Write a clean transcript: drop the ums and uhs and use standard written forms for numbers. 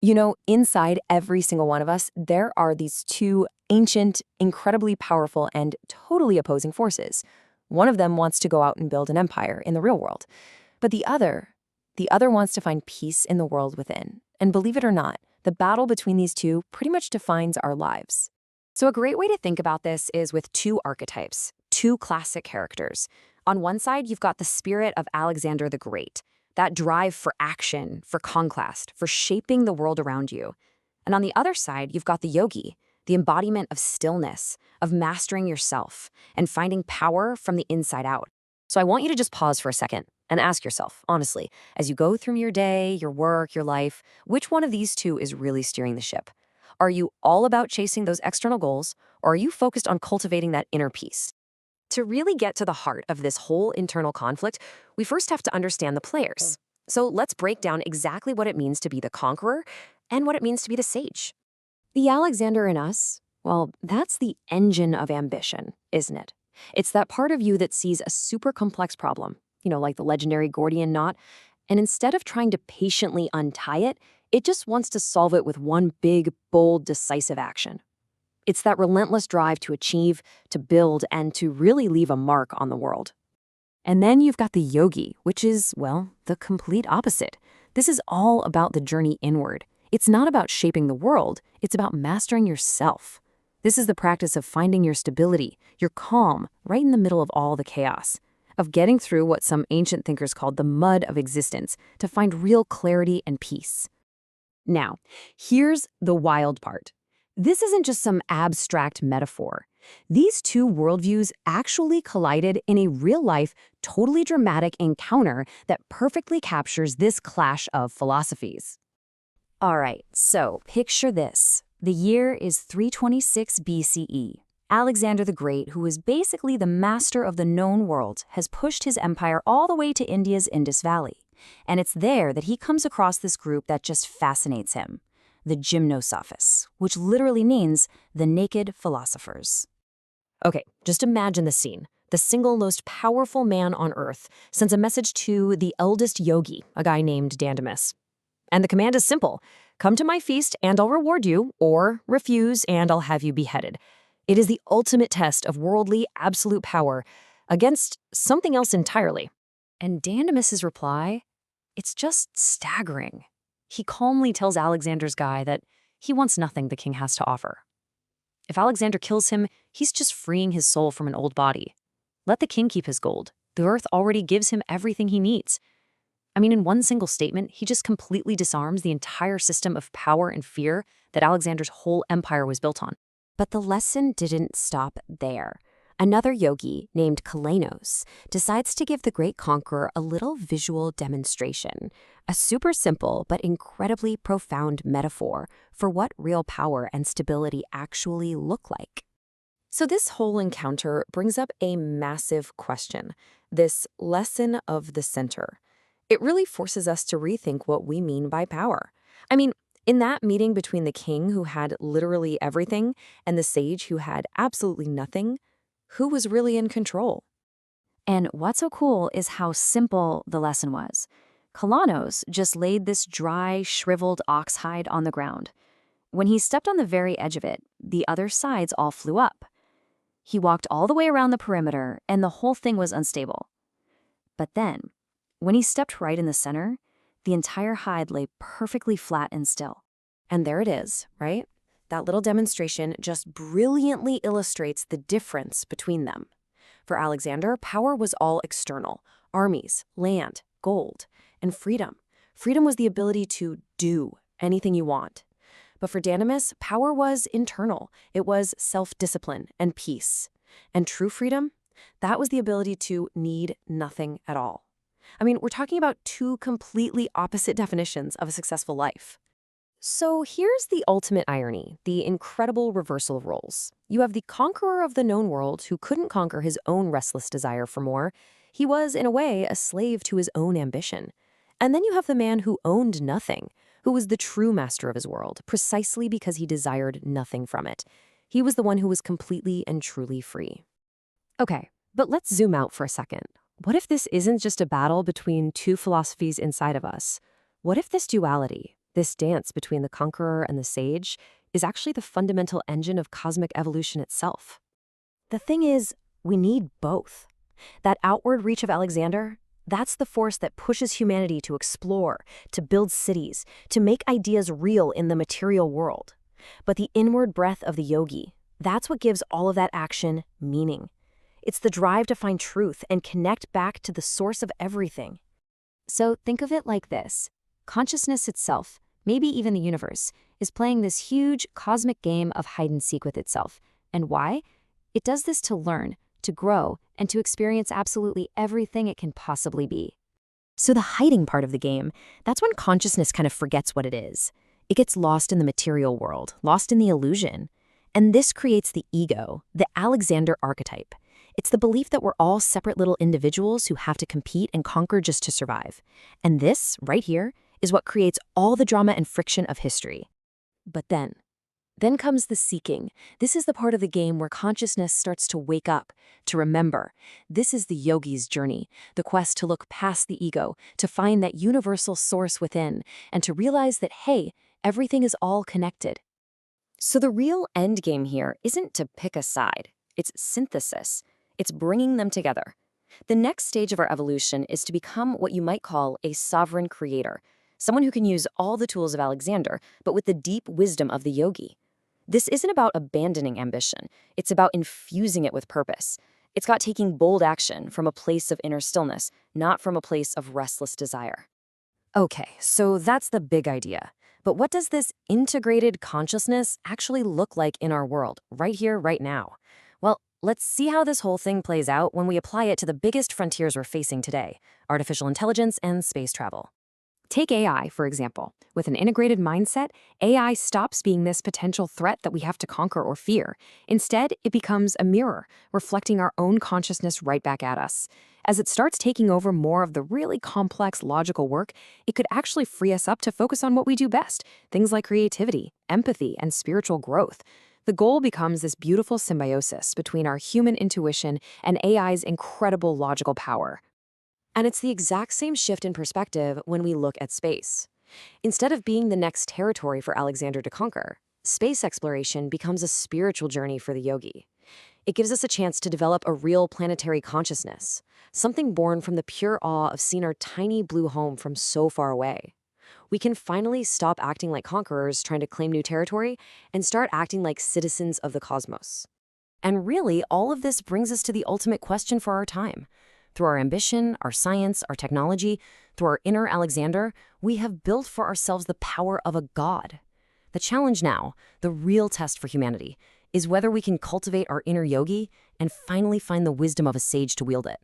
You know, inside every single one of us, there are these two ancient, incredibly powerful, and totally opposing forces. One of them wants to go out and build an empire in the real world, but the other wants to find peace in the world within. And believe it or not, the battle between these two pretty much defines our lives. So a great way to think about this is with two archetypes, two classic characters. On one side, you've got the spirit of Alexander the Great, that drive for action, for conquest, for shaping the world around you. And on the other side, you've got the yogi, the embodiment of stillness, of mastering yourself, and finding power from the inside out. So I want you to just pause for a second and ask yourself, honestly, as you go through your day, your work, your life, which one of these two is really steering the ship? Are you all about chasing those external goals, or are you focused on cultivating that inner peace? To really get to the heart of this whole internal conflict, we first have to understand the players. So let's break down exactly what it means to be the conqueror and what it means to be the sage. The Alexander in us, well, that's the engine of ambition, isn't it? It's that part of you that sees a super complex problem, like the legendary Gordian knot, and instead of trying to patiently untie it, it just wants to solve it with one big, bold, decisive action. It's that relentless drive to achieve, to build, and to really leave a mark on the world. And then you've got the yogi, which is, well, the complete opposite. This is all about the journey inward. It's not about shaping the world, it's about mastering yourself. This is the practice of finding your stability, your calm, right in the middle of all the chaos, of getting through what some ancient thinkers called the mud of existence to find real clarity and peace. Now, here's the wild part. This isn't just some abstract metaphor. These two worldviews actually collided in a real-life, totally dramatic encounter that perfectly captures this clash of philosophies. All right, so picture this. The year is 326 BCE. Alexander the Great, who is basically the master of the known world, has pushed his empire all the way to India's Indus Valley. And it's there that he comes across this group that just fascinates him. The Gymnosophists, which literally means the naked philosophers. Okay, just imagine the scene. The single most powerful man on earth sends a message to the eldest yogi, a guy named Dandamis. And the command is simple. Come to my feast and I'll reward you, or refuse and I'll have you beheaded. It is the ultimate test of worldly absolute power against something else entirely. And Dandamis's reply? It's just staggering. He calmly tells Alexander's guy that he wants nothing the king has to offer. If Alexander kills him, he's just freeing his soul from an old body. Let the king keep his gold. The earth already gives him everything he needs. I mean, in one single statement, he just completely disarms the entire system of power and fear that Alexander's whole empire was built on. But the lesson didn't stop there. Another yogi, named Kalanos, decides to give the great conqueror a little visual demonstration, a super simple but incredibly profound metaphor for what real power and stability actually look like. So this whole encounter brings up a massive question, this lesson of the center. It really forces us to rethink what we mean by power. I mean, in that meeting between the king, who had literally everything, and the sage, who had absolutely nothing, who was really in control? And what's so cool is how simple the lesson was. Kalanos just laid this dry, shriveled ox hide on the ground. When he stepped on the very edge of it, the other sides all flew up. He walked all the way around the perimeter, and the whole thing was unstable. But then, when he stepped right in the center, the entire hide lay perfectly flat and still. And there it is, right? That little demonstration just brilliantly illustrates the difference between them. For Alexander, power was all external: armies, land, gold, and freedom. Freedom was the ability to do anything you want. But for Dandamis, power was internal. It was self-discipline and peace. And true freedom, that was the ability to need nothing at all. I mean, we're talking about two completely opposite definitions of a successful life. So here's the ultimate irony, the incredible reversal of roles. You have the conqueror of the known world who couldn't conquer his own restless desire for more. He was, in a way, a slave to his own ambition. And then you have the man who owned nothing, who was the true master of his world, precisely because he desired nothing from it. He was the one who was completely and truly free. Okay, but let's zoom out for a second. What if this isn't just a battle between two philosophies inside of us? What if this duality, This dance between the conqueror and the sage is actually the fundamental engine of cosmic evolution itself. The thing is, we need both. That outward reach of Alexander, that's the force that pushes humanity to explore, to build cities, to make ideas real in the material world. But the inward breath of the yogi, that's what gives all of that action meaning. It's the drive to find truth and connect back to the source of everything. So think of it like this. Consciousness itself, maybe even the universe, is playing this huge cosmic game of hide-and-seek with itself. And why? It does this to learn, to grow, and to experience absolutely everything it can possibly be. So the hiding part of the game, that's when consciousness kind of forgets what it is. It gets lost in the material world, lost in the illusion. And this creates the ego, the Alexander archetype. It's the belief that we're all separate little individuals who have to compete and conquer just to survive. And this, right here, is what creates all the drama and friction of history. But then comes the seeking. This is the part of the game where consciousness starts to wake up, to remember. This is the yogi's journey, the quest to look past the ego, to find that universal source within, and to realize that, hey, everything is all connected. So the real end game here isn't to pick a side. It's synthesis. It's bringing them together. The next stage of our evolution is to become what you might call a sovereign creator, someone who can use all the tools of Alexander, but with the deep wisdom of the yogi. This isn't about abandoning ambition. It's about infusing it with purpose. It's got taking bold action from a place of inner stillness, not from a place of restless desire. Okay, so that's the big idea. But what does this integrated consciousness actually look like in our world, right here, right now? Well, let's see how this whole thing plays out when we apply it to the biggest frontiers we're facing today: artificial intelligence and space travel. Take AI, for example. With an integrated mindset, AI stops being this potential threat that we have to conquer or fear. Instead, it becomes a mirror, reflecting our own consciousness right back at us. As it starts taking over more of the really complex logical work, it could actually free us up to focus on what we do best, things like creativity, empathy, and spiritual growth. The goal becomes this beautiful symbiosis between our human intuition and AI's incredible logical power. And it's the exact same shift in perspective when we look at space. Instead of being the next territory for Alexander to conquer, space exploration becomes a spiritual journey for the yogi. It gives us a chance to develop a real planetary consciousness, something born from the pure awe of seeing our tiny blue home from so far away. We can finally stop acting like conquerors trying to claim new territory and start acting like citizens of the cosmos. And really, all of this brings us to the ultimate question for our time. Through our ambition, our science, our technology, through our inner Alexander, we have built for ourselves the power of a god. The challenge now, the real test for humanity, is whether we can cultivate our inner yogi and finally find the wisdom of a sage to wield it.